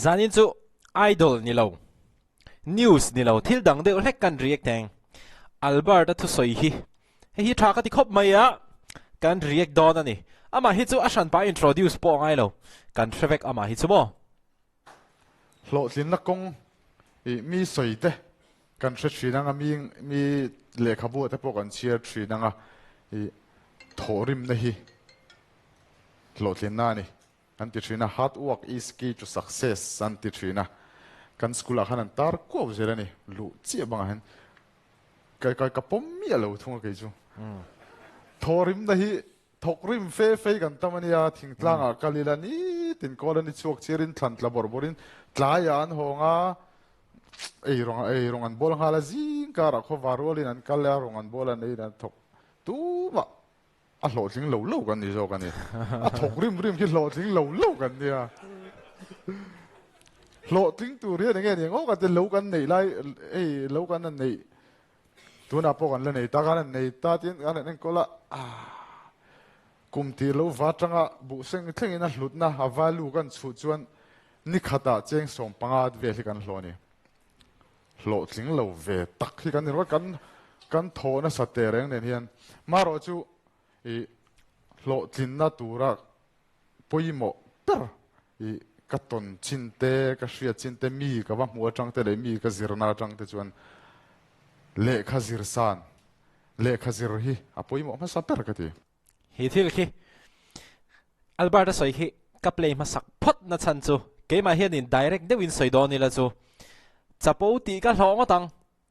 zanin chu idol ni lo news ni lo thil dang deuh hlek kan react theng Alberta thusoi hi tha ka ti khop mai a kan react don ani ama hi chu asan pa introduce po ngai lo kan trevek ama hi chu mo lo tin na kong mi soi te kan hre thina nga mi lekha bu te po kan chia thina nga thorim na hi lo tin na ni an ti thina hard work is key to success an ti thina kan school a khanan tar ko zela ni lu chi bang han kai ka pom mi lo thunga ke chu thorim na hi thokrim fe kan tamania thingtlanga kalila ni tin kolani chuak chirin thantla borborin tlaya an honga rongan bol hala zing kara kho varolin an kalya rongan bolan nei na thok tu ma a lo thing lo kan ni zo kan ni a thokrim ki lo thing lo kan ni a lo thing tu ri nge ni ngo ka te lo kan nei lai lo kan an nei tu na po kan le nei ta kan nei ta tin kan nen kola kum ti lo va tanga bu seng thleng ina hlut na a value kan chu chuan ni khata cheng som panga ve hi kan hlo ni hlo tling lo ve tak hi kan ro kan tho na sa te reng nen hian maro chu hlo tlin na tura poimo per ka ton chinte ka hria chinte mi ka wa mu atang te le mi ka zirna atang te chuan le kha zir san le kha zir hi a poimo ma sa per ka ti hi thil khi Alberta soi hi ka play ma sak phot na chan chu ke ma hian in direct dewin soi don ni la chu chapo ti ka hlong atang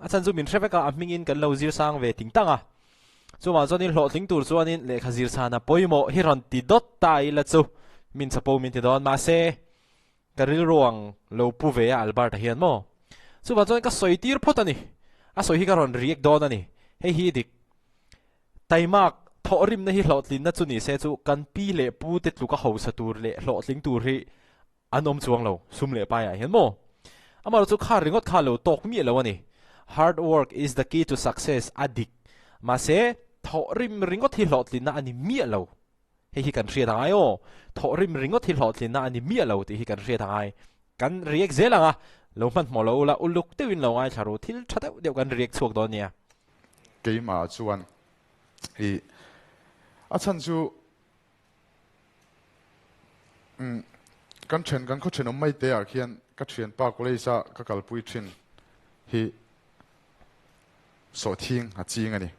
a chan chu min treveka a mingin kan lo zir sang ve ting tanga chu ma zonin hlo tling tur chuanin le khazir sana poimo hi ron ti dot tai la chu min chapo min ti don ma se karil ruang lo pu ve a Alberta hian mo chu ma zon ka soi tir phot ani a soi hi ka ron react don ani hi dik taimak thorim na hi hlotlin na chu ni se chu kan pi le pu te tlu ka ho sa tur le hlotling tur hi anom chuang lo sum le pa ya hian mo amar chu kha ringot kha lo tok mi lo ani hard work is the key to success adik ma se thorim ringot hi hlotlin na ani mi lo hi kan hria dangai o thorim ringot hi hlotlin na ani mi lo ti hi kan hria dangai kan react zelanga lo man mo lo la uluk tewin lo ai tharu thil thateu deu kan react chuak don nia ke ma chuan a chan chu kan chen kan kho chen mai te a khian ka thian pa ko leisa ka kalpui thin hi so thing a ching ani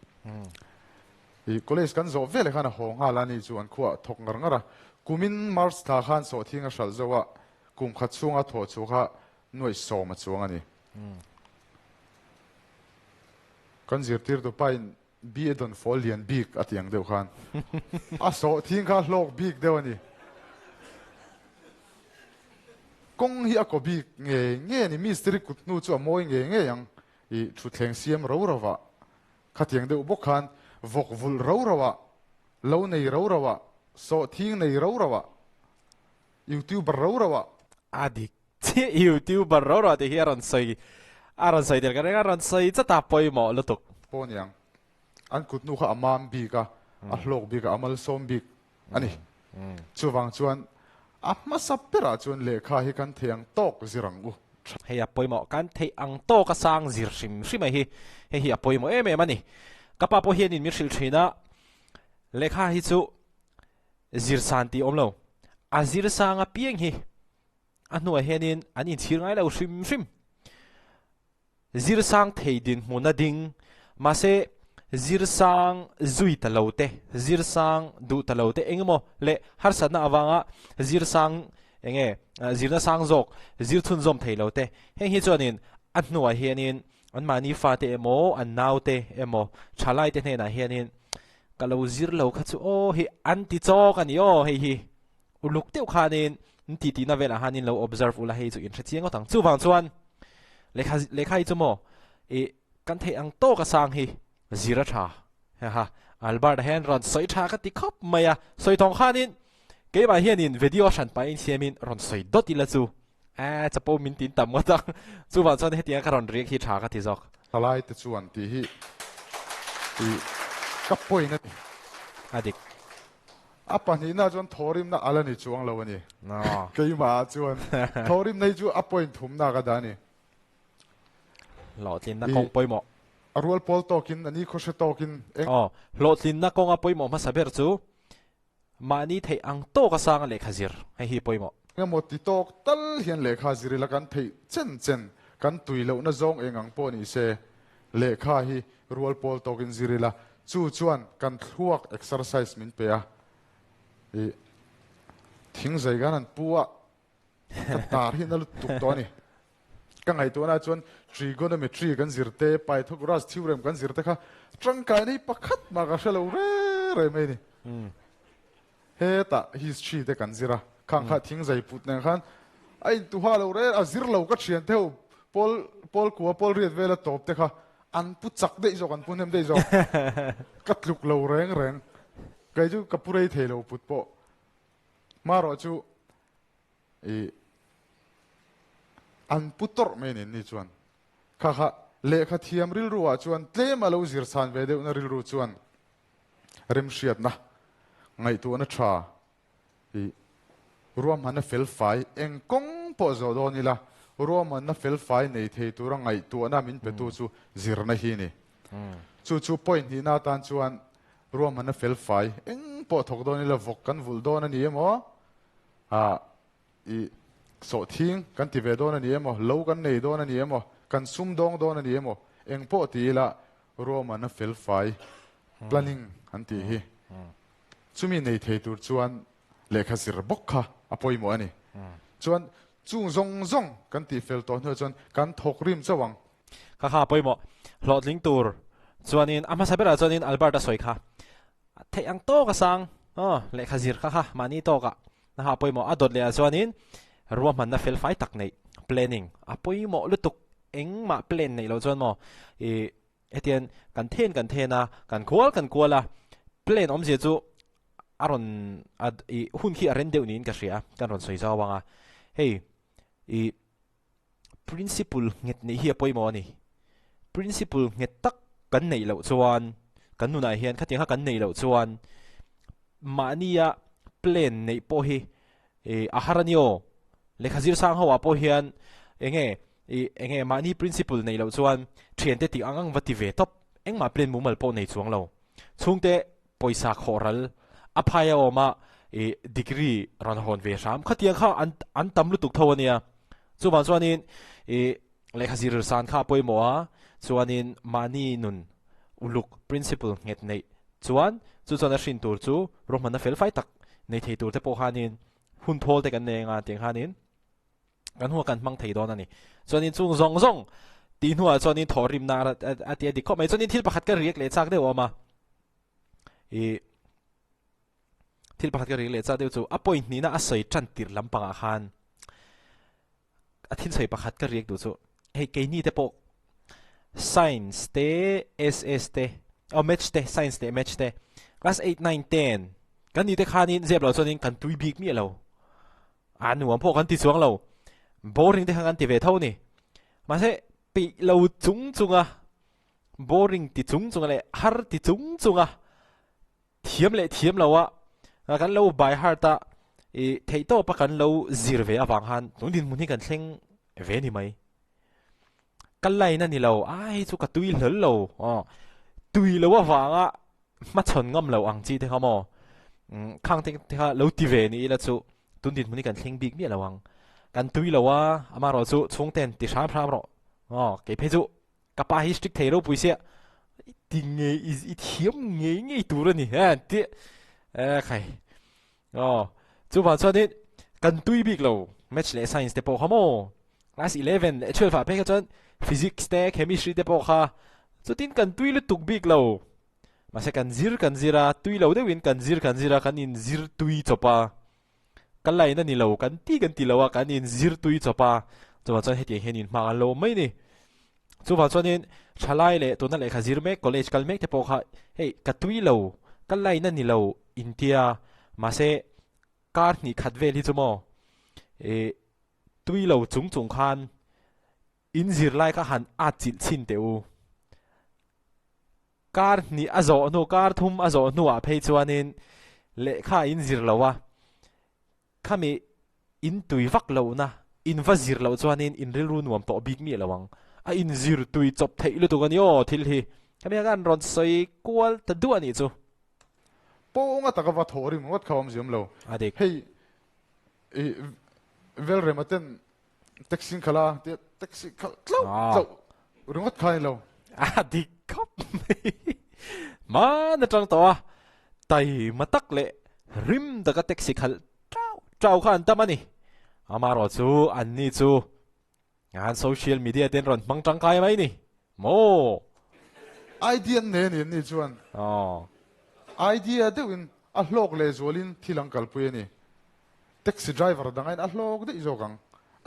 college kan zo vele khana hong hala ni chuan khuwa thok ngar ngara kumin mars tha khan so thing a shal zowa kum kha chunga tho chu kha noi so ma chuang ani kan zirtir do pain bi don folian big atiang deu khan a so thing kha hlok big deu ani kong hi a ko big nge ni mystery kut nu chu moi nge yang thu thleng siam ro rowa khatiang deu bok khan vok vul ro rowa lo nei ro rowa so thing nei ro rowa youtuber ro rowa adik youtuber ro ro te hiaron soi aron soi der ka ron soi chata poimo lutuk poniang an kut nu kha amam bi ka a hlok bi ka amal som bi ani chuwang chuan a ma sapera chuan lekha hi kan thiang tok zirang u hei a poimo kan thei ang to ka sang zir hrim hrim hi a poimo em ani ka pa po hian in mi hril thina lekha hi chu zir santi omlo a zir sanga pieng hi a hnuai hianin an in thir ngai lo hrim hrim zir sang thei din hmuna ding ma se zir sang zui talote zir sang du talote engmo le har sana awanga zir sang enge zirna sang zok zir thun zom theilote heng hi chuanin an hnuai hianin an mani fa te emo an naute emo thalai te hna hianin kalo zir lo kha chu o hi anti chok ani o hi uluk teu khanin ti na vela hanin lo observe ula hei chu in thchiang otang chu wang chuan lekha hi chu mo kan thei ang to ka sang hi zira tha ha Alberta hen ron soi tha ka ti khop maya soi thong khanin ke ba hianin video shan pa in siamin ron soi doti la chu chapo min tin tam ngota chu wang chuan hetia ka ron riak hi tha ka ti jok talai te chuan ti ka point adik apa ni na chuan thorim na ala ni chuang lo ani no keima chuan thorim nei chu appoint thum na ka da ni lo tin na kong poi mo arwal pol tokin ani kho se tokin lo tin na kong a poi mo ma saber chu mani thei ang to ka sang le khazir hei hi poi mo nga mo ti tok tal hian le kha ziri la kan thei chen kan tui lo na zong engang po ni se le kha hi rual pol tokin ziri la chu chuan kan thuak exercise min pe a e thing zai gan an puwa ka tar hi na lu tuk to ni ka ngai to na chuan trigonometry kan zirte pythagoras theorem kan zirte kha tangkai nei pakhat ma ka shalo re mai ni he ta history te kan zira khang kha thing zai put na khan ai tu ha lo re a zir lo ka thian theu pol pol riat vela top te kha an pu chak dei zo kan pun hem dei zo ka tluk lo reng kai chu ka purei the lo put po ma ro chu e an putor men ni chuan kha le kha thiam ril ruwa chuan tlem alo zir san ve deu na ril ru chuan rem hriat na ngai tu na tha i ruam han na fel fai eng kong po zo do ni la ruam han na fel fai nei thei tu ra ngai tu na min pe tu chu zir na hi ni chu point hi na tan chuan ruam han na fel fai eng po thok do ni la vok kan vul do na ni emo i so thing kan ti ve do na ni emo lo kan nei do na ni emo kan sum dong do na ni emo eng po ti la ruam han na fel fai planning han ti hi chumi nei thei tur chuan lekha sir bok kha apoi mo ani chuan chu zong kan ti fel to hnu chuan kan thok rim chawang kha poi mo hlotling tur chuanin ama sabera chuanin alberta soi kha thei ang to ka sang lekha zir kha mani to ka na ha poi mo adot le chuanin ruam man na fel fai tak nei planning apoi mo lutuk eng ma plan nei lo chuan mo etian kan then na kan kuala plan om je chu aron hun khi aren deu nin ka ria kan ron soi zawanga hei principle nget nei hi apoi mo ni principle nget tak kan nei lo chuan kan nu na hian khating ha kan nei lo chuan mania plan nei po hi a haranio le khazir sang hawa po hian enge mani principle nei lo chuan thiante ti angang vati ve top engma plan mumal po nei chuang lo chungte poisa khoral aphaya oma degree ran hon ve sham khatiang kha an tamlu tuk thawania chuban chuanin le khazir san kha poimo a chuanin mani nun uluk principle nget nei chuan chuan a hrin tur chu roman na fel fai tak nei thei tur te po hanin hun thol te kan nenga teng hanin kan huwa kan mang thei don ani chuanin chung zong tin huwa chuanin thorim na atia di kho mai chuanin thil pakhat ka riek le chak de oma thil pakhat ka riek le chak de chu a point ni na a soi tran tir lampang a khan a thil soi pakhat ka riek du chu hei ke ni te po science te ss te match te science te match te class 8 9 10 kan ni te khanin zeb lo chuanin kan tui bik mi lo nuam po kan ti chuang lo boring te kan ti ve thau ni ma se pi lo chunga boring ti chunga le har ti chunga thiam lo wa kan lo bai har ta thei to pa kan lo zir ve awang han tungdin mun hi kan thleng ve ni mai kan lai na ni lo ai chu ka tui hlol lo tui lo awanga ma chon ngam lo ang chi te khamo khang te kha lo ti ve ni la chu tungdin mun hi kan thleng bik mi lawang kan tui lo wa ama ro chu chungten ti sam ro ke phe chu ka pa hi strict thei ro puisia ti nge i thiam nge tur ni ha ti khai chu ba chuan kan tui bik lo match le science te po khamo class 11 12 fa pe ka chuan physics te chemistry te po kha chutin kan tui lu tuk bik lo ma se kan zira tui lo de win kan zira kan in zir tui chopa kan lai na ni lo kan ti lo wa kan in zir tui chopa chuwa chuan heti henin ma lo mai ni chuwa chuanin thalai le to na le khazir me college kal me te po kha hei ka tui lo kan lai na ni lo india ma se kar ni khat ve li chumo tui lo chung khan in zir lai ka han a chil chin te u kar ni azo no kar thum azo no a phei chuanin lệ kha in zir lo wa khami in tui vak lo na in va zir lo chuanin in ril ru nuam to big mi lawang a in zir tui chop thei lu tu kan yo thil hi khami gan ron soi kwal ta du ani chu po nga ta ka va thori mo wat khawm ziam lo adik hey vel rematen taxi khala taxi tlo rungot khai lo adik khop ma na tang to a tai matak le rim da ka taxi khal trao khan tamani amaro chu an ni chu ngan social media ten ron mang tang kai mai ni mo idea ne ni chuan idea deuin a hlok le zolin thilang kalpui ni taxi driver dangain a hlok de izokang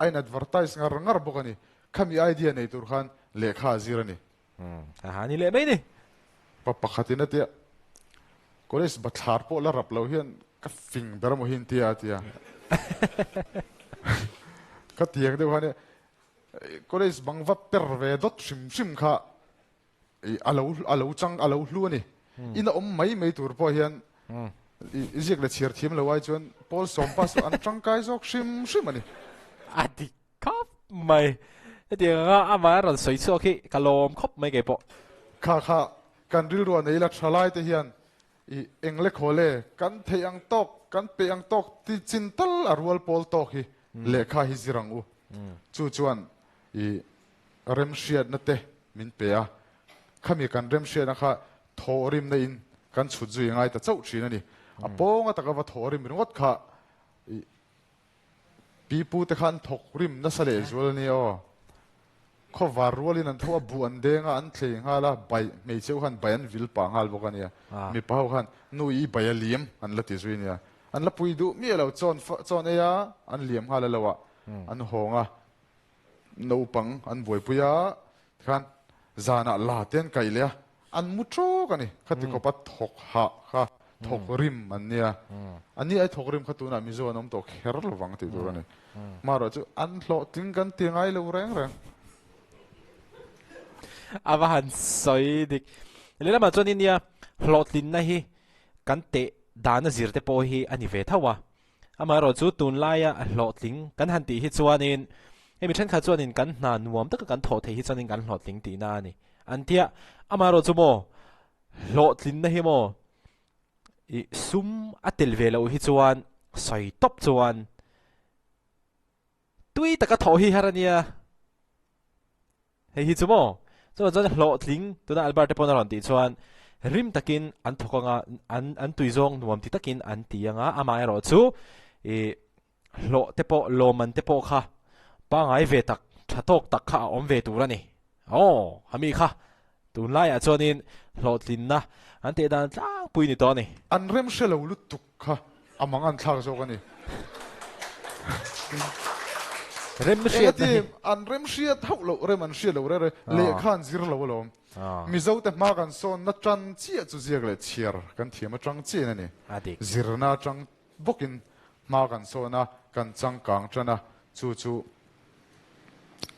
ain advertise ngar bokani khami idea nei tur khan lekha zirani ha ni le mai ni pakhatina te college bathar po la rap lo hian ka fing bermo hin tia ka tiak de khane college bangwa perve dot sim kha alo chang alo hlu ni ina mai tur po hian izek le chir thim lo wai chuan pol sompa so an chang kai jok sim ani adik khop mai ti nga ama ron soi chu khi kalom khop mai ke po kha kan ril ro nei la thalai te hian engle khole kan theiang tok kan peang tok ti chintal arwal pol tok hi lekha hi zirang u chuan rem shiat na te min pe a khami kan rem shiat na kha thorim na in kan chu zui ngai ta chau thin ani a ponga taka wa thorim ringot kha pipu te khan thok rim na sale zual ni o kho warwalin an thoa bu an denga an thleng hala bai mei cheu khan bayan vil pa ngal bokania mi pau khan nui bai liam an lati zui nia an la pui du mi lo chon eya an liam hala lawa an honga no pang an boi puya khan zana la ten kai le an mutro kani khati ko pat thok ha kha thok rim an nia ani ai thok rim khatuna mi zo nom to kher lo wang ti du ani maro chu an hlo ting kan tingai lo reng awahan soi dik lela ma chuan inia hlotlin na hi kan te dana zirte po hi ani ve thawa amaro chu tun laia a hlotling kan han ti hi chuanin emi then kha chuanin kan hna nuam tak kan tho the hi chuanin kan hlotling ti na ni antia amaro chu mo hlotlin na hi mo I sum atel velo hi chuan soi top chuan tui taka tho hi harania hi chu mo chuan hlotling tuna albert pon ron ti chuan rim takin an thokanga an tuizong nuam ti takin an tianga amai ro chu hlo te po loman te po kha pa ngai ve tak thatok tak kha om ve turani hami kha tun lai a chuanin hlotlin na an te dan tlang pui ni to ni an rem shelo lu tuk kha amang an thak zo kani rem shiat an rem shiat hau lo rem an shiat lo re le khan zir lo lo mi zo te ma kan son na chan chi chu ziak le chiar kan thiam atang chi na ni adik zirna tang bokin ma kan so na kan chang kang chana chu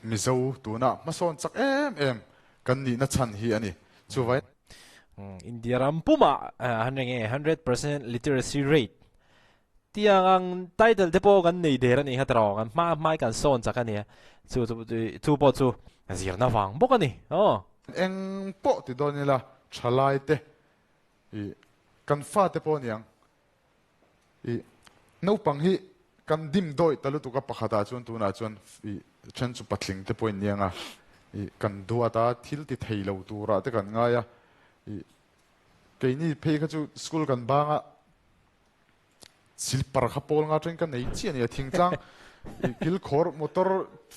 mi zo tu na ma son chak em kan ni na chan hi ani chu vai India ram puma 100% literacy rate tiang ang title te po kan nei der ani hatrong an ma mai kan son chak ani chu po chu zirna wang bok ani eng po ti don ni la thalai te kan fa te po niang no pang hi kan dim doi talu tu ka pakhata chun tu na chun chen chu patling te point nianga kan duata thil ti theilo tu ra te kan nga ya ke ni phe kha chu school kan banga silpar kha pol nga tren kan nei chi ani thing tlang kil khor motor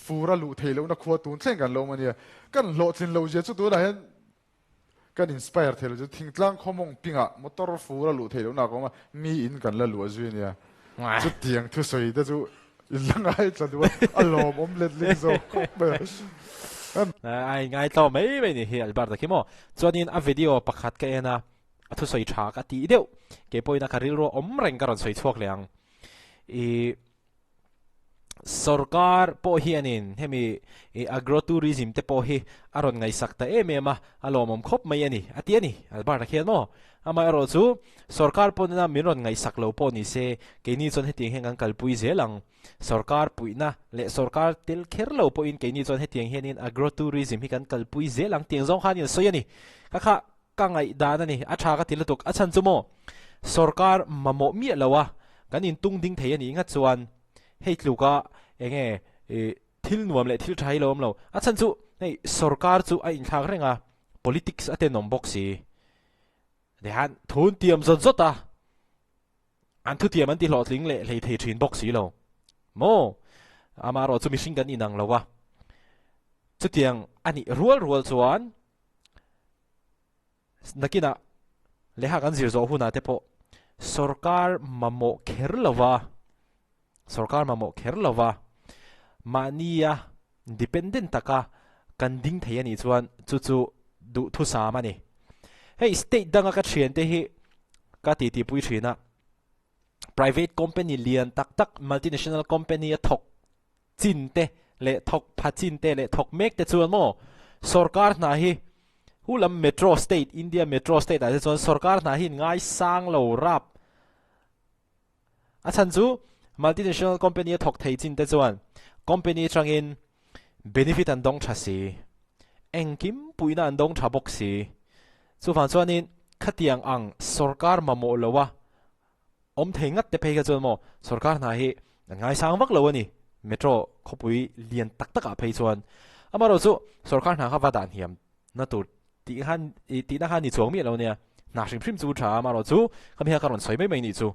fura lu theilo na khwa tun thleng kan lo mania kan lo thin lo je chu tu la hen kan inspire thelo chu thing tlang khomong pinga motor fura lu theilo na ko ma mi in kan la lu azui nia chu tiang thu soi da chu ilangai chadu alom omlet ling zo ai ngai to mai ni hi albar ki mo chuanin a video pakhat ka ena thu soi tha ka ti deuh ke poina karil ro om reng karon soi chuak leang sarkar po hianin hemi agrotourism te po hi aron ngai sakta emema alomom khop mai ani atiani albar khian mo ama ro chu sarkar po na miron ngai saklo po ni se keini chon hetiang hengang kalpui zelang sarkar puina le sarkar til kherlo po in keini chon hetiang henin agrotourism hi kan kalpui zelang tiang zong khanin soyani kakha kangai dana ni acha ka tilatuk achan chumo sarkar mamo mi lawa kanin tungding theiani nga chuan hei tluka enge thil nuam le thil thai lom lo achan chu nei sarkar chu a in thak renga politics ate nom boxi dehan thun tiam zon zota an thu tiam an ti hlot ling le lei thei thin boxi lo mo amaro chu mi sing kan inang lawa chu tiang ani rual chuan nakina leha kan zir zo huna te po sarkar mamo kherlawa mania dependent taka kan ding theiani chuan chu du thu sa mani hey state danga ka thian te hi ka ti pui thina private company lian tak multinational company a thok chin te le thok phachin te le thok mek te chuan mo sarkar na hi hulam metro state india metro state a chuan sarkar na hi ngai sang lo rap achan chu multinational company thok thei chin te chuan company changin benefit an dong thasi engkim puina an dong thabok si chu fan chuanin khatiang ang sarkar mamo lowa om thengat te phei ka chuan mo sarkar na hi ngai sang vak lo ani metro khopui lian tak a phei chuan amaro chu sarkar na kha wadan hiam na tur ti na han ni chuang mi lo nia na hrim chu tha amaro chu kami ha karon soi mai ni chu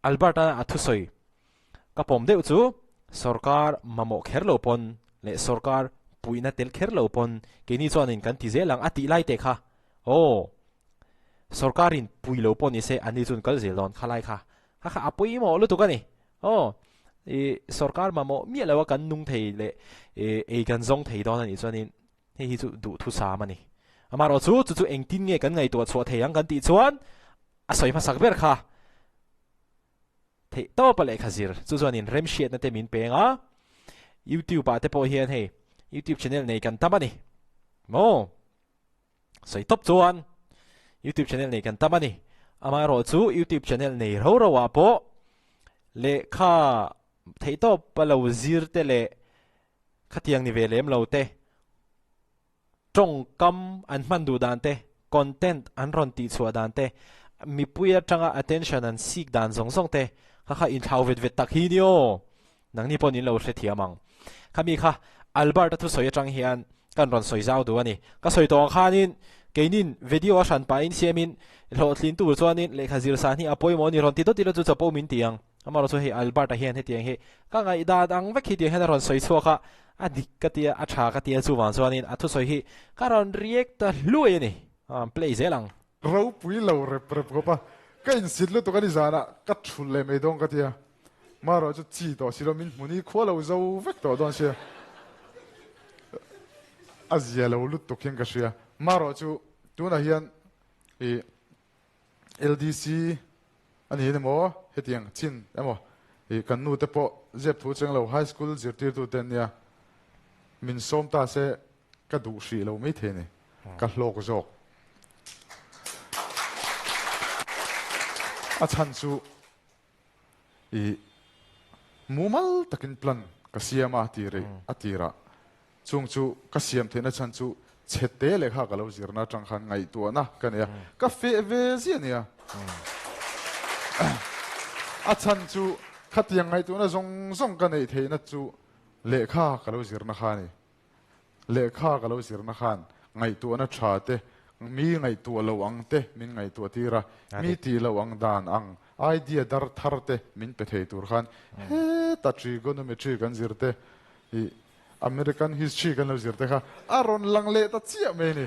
alberta athu soi kapom deu chu sarkar mamo kherlo pon le sarkar puina tel kherlo pon keni chuanin kan ti zelang ati lai te kha o sarkarin puilo pon ise ani chun kal zelon khalai kha kha apui mo lu tu ka ni o sarkar mamo mi lawa kan nung thei le kan zong thei don ani chuanin hi chu du thu sa mani amaro chu engtin nge kan ngai to chwa theiang kan ti chuan a soi ma sak ber kha thei to pa le khazir chu chuanin rem shiat na te min penga youtube pa te po hian hei youtube channel nei kan tamani mo soi top chuan youtube channel nei kan tamani amaro chu youtube channel nei ro wa po le kha thei to pa lo zir te le khatiang ni velem lo te trong kam an man du dan te content an ron ti chua dan te mi puya tanga attention an seek dan zong te kha in thau vet tak hi nio nang ni pon in lo hre thiamang khami kha albert thu soi atang hian kan ron soi zau du ani ka soi tong khanin keinin video a san pa in siamin hlotlin tu chuanin lekha zir sa ni apoi mo ni ron ti to chu chapo min tiang amaro chu he albert a hian he tiang he ka ngai da dang ve khi ti hen ron soi chuaka adik katia atha katia chuwan chuanin athu soi hi karon react lui ni play zelang ro pui lo rep ko pa ka in sit lu to kan zana ka thul le me dong katia maro chu chi to silo min muni kholo zo vek to don sia azia lo lu to ken ka sia maro chu tu na hian LDC ani ne mo hetiang chin emo kan nu te po zep thu cheng lo high school zirtir tu ten ya min som ta se ka du shi lo mi the ni ka hlok zok a chan chu mumal takin plan ka siama ti re atira chung chu ka siam the na chan chu chete le kha ka lo zirna tang khan ngai tu na ka ne ka fe ve zia ne ya a chan chu khatiang ngai tu na zong ka nei the na chu le kha ka lo zirna kha ni le kha ka lo zirna khan ngai tu na tha te mi ngai tu lo ang te min ngai tu tira mi ti lo ang dan ang idea dar thar te min pe thei tur khan he ta trigonometry kan zirte American history kan lo zirte kha aron lang le ta chia me ni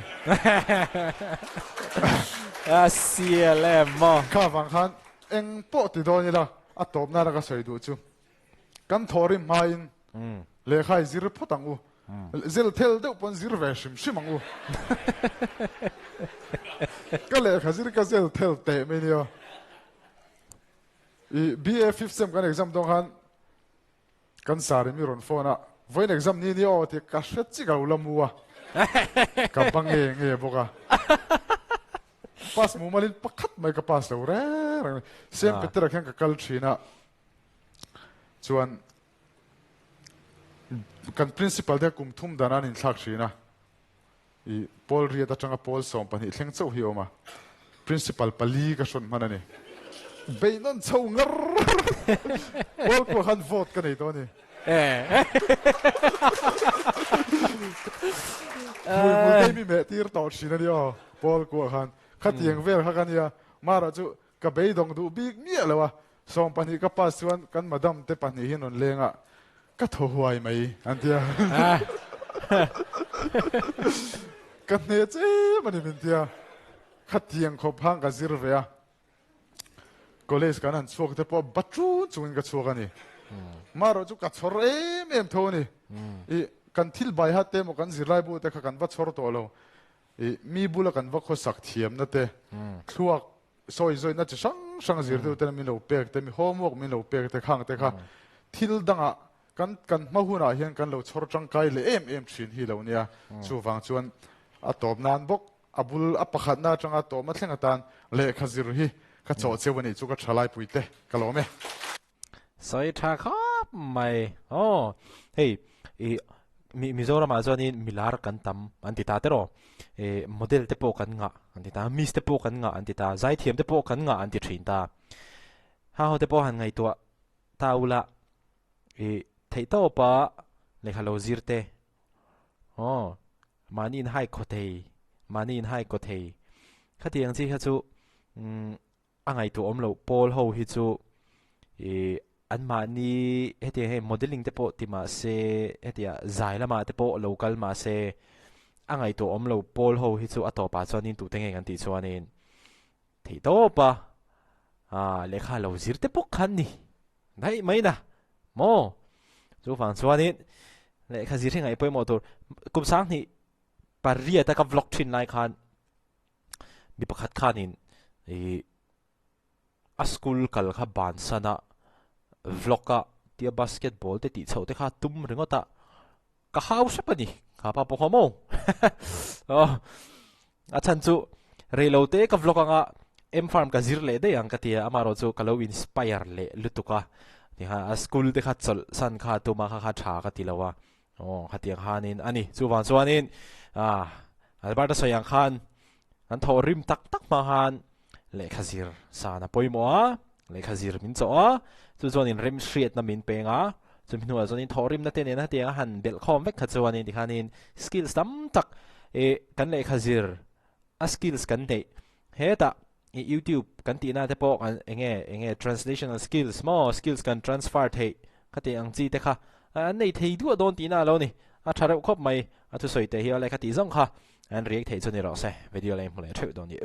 CLM mo kha wang khan eng po ti do ni la a top na ra ka soi du chu kan thori main le khai zir photang u zel tel de pon zir ve shim ang u ka le khazir ka zel tel te me ni BA 5th sem kan exam dong han kan sari mi ron phone a voin exam ni ni o ti ka hret chi ga ulamua ka nge boka pas mu malin pakhat mai ka pas lo re sem ka tera khan ka kal thina chuan kan principal de kum thum danan in thak thina I Paul ria ta changa Paul som pani thleng chau hi oma principal pali ka shon manani beinon chau ngar Paul ko han vote ka nei to ni mul mi me tir to thina ni o Paul ko han khatiang ver kha kan ya mara chu ka beidong du big mi alawa som pani ka pas chuan kan madam te pani hin on lenga ka tho huai mai antia kan ne che mani mintia khatiang kho phang ka zirvea college kan an chuak te po batru chuin ka chuak ani maro chu ka chor em thoni I kan thil bai ha te mo kan zirlai bu te kha kan va chor to lo I mi bula kan va kho sak thiam na te thuak soi na chi sang zir tu te mi lo pek te mi homework mi lo pek te khang te kha thil danga kan mahuna hian kan lo chor tang kai le em thin hi lo nia chu wang chuan a top nan bok abul apakhat na changa to ma thlenga tan le khazir hi ka chaw chewani chu ka thalai puite kalome soi tha khop mai oh hey Mizoram azoni milar kan tam antita tero model te po kan nga antita mis te po kan nga antita zai thiam te po kan nga anti thin ta ha ho te po han ngai to taula thei to pa le khalo zirte oh manin hai khothei manin hai khothei khatiang chi ha chu angai to omlo pol ho hi chu an mani heti he modeling te po ti ma se hetia zai lama te po local ma se angai to omlo pol ho hi chu atopa chonin tu tenge kan ti chuanin thei to pa le kha lo zir te po khan ni dai mai na mo chu phang chuanin le kha zir ngai poi mo tur kum sang ni paria ta ka vlog thin lai khan mi pakhat khanin a school kal kha ban sana vlogga tia basketball te ti chho te kha tum ringota ka hau sapani ka pa po homo oh a chan chu relo te ka vlog anga em farm ka zir le de ang ka tia amaro chu kalo inspire le lutuka ni ha a school te kha chol san kha tuma kha tha ka tilawa oh khatiang hanin ani chu wan chuanin alberta soyang khan an tho rim tak ma han le khazir sana poimo le khazir min cho chu chuanin rem shriat na min penga chu min hua chuanin thorim na te ne na te han bel khom vek kha chuanin dikhanin skills tam tak kan le khazir a skills kan nei heta YouTube kan ti na te po kan enge translational skills more skills kan transfer thei khate ang chi te kha an nei thei du don ti na lo ni a thara khop mai a thu soi te hi le khati zong kha an react thei chuni ro se video le mule theu don ni